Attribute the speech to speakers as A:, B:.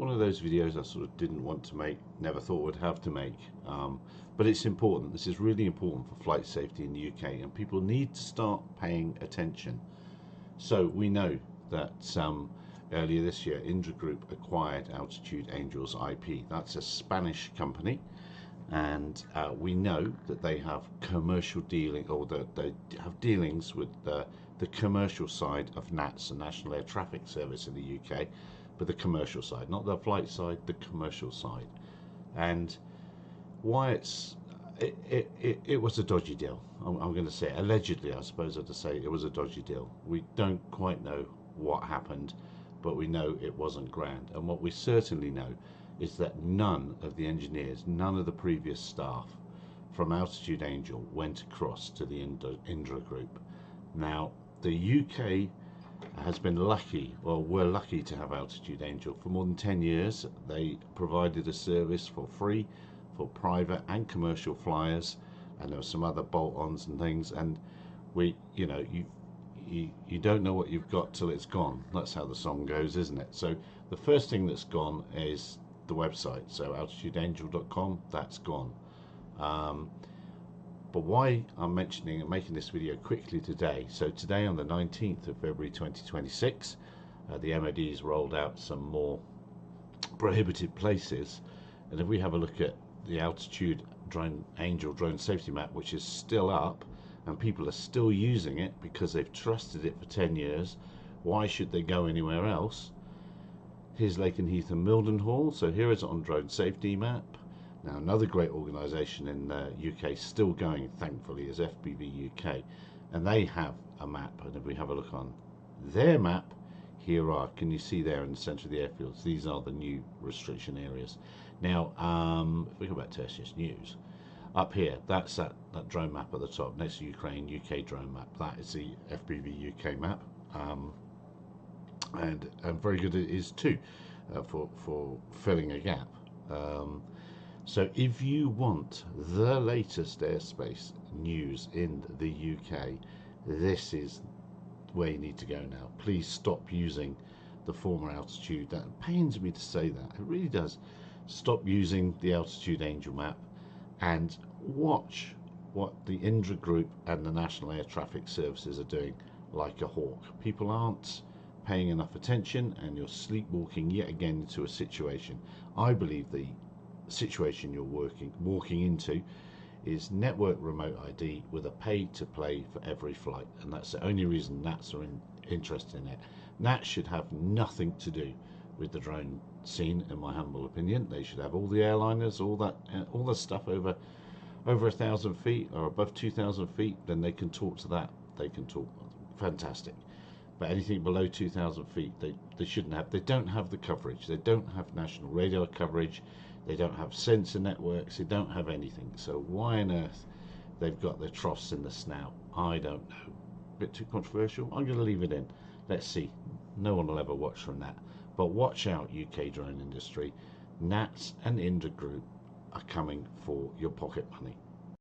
A: one of those videos I sort of didn't want to make, never thought would have to make, but it's important. This is really important for flight safety in the UK, and people need to start paying attention. So we know that earlier this year, Indra Group acquired Altitude Angels IP. That's a Spanish company, and we know that they have commercial dealing, or that they have dealings with the commercial side of NATS, the National Air Traffic Service in the UK, but the commercial side, not the flight side, the commercial side. And why it was a dodgy deal. I'm going to say, allegedly, I suppose I have to say it was a dodgy deal. We don't quite know what happened, but we know it wasn't grand. And what we certainly know is that none of the engineers, none of the previous staff from Altitude Angel went across to the Indra Group. Now, the UK has been lucky, or we're lucky to have Altitude Angel for more than 10 years. They provided a service for free for private and commercial flyers, and there were some other bolt-ons and things, and we, you know, you don't know what you've got till it's gone. That's how the song goes, isn't it? So the first thing that's gone is the website. So altitudeangel.com, that's gone. But why I'm mentioning and making this video quickly today, so today on the 19th of February 2026, the MOD has rolled out some more prohibited places, and if we have a look at the Altitude Angel drone safety map, which is still up, and people are still using it because they've trusted it for 10 years, why should they go anywhere else? Here's Lakenheath and Mildenhall. So here is it on drone safety map. Now, another great organisation in the UK still going, thankfully, is FPVUK, and they have a map. And if we have a look on their map, here are, can you see there in the centre of the airfields? These are the new restriction areas. Now, if we go back to SES News, up here, that's that drone map at the top, next to Ukraine, UK drone map. That is the FPVUK map, and very good it is too, for filling a gap. So if you want the latest airspace news in the UK, this is where you need to go now. Please stop using the former Altitude. That pains me to say that, it really does. Stop using the Altitude Angel map and watch what the Indra Group and the National Air Traffic Services are doing like a hawk. People aren't paying enough attention, and you're sleepwalking yet again into a situation. I believe the situation you're walking into is network remote ID with a pay to play for every flight, and that's the only reason NATS are interested in it. NATS should have nothing to do with the drone scene, in my humble opinion. They should have all the airliners, all the stuff over 1,000 feet or above 2,000 feet. Then they can talk to that. They can talk, fantastic. But anything below 2,000 feet, they shouldn't have. They don't have the coverage. They don't have national radar coverage. They don't have sensor networks. They don't have anything. So why on earth they've got their troughs in the snout? I don't know. Bit too controversial. I'm going to leave it in. Let's see. No one will ever watch from that. But watch out, UK drone industry. NATS and Indra Group are coming for your pocket money.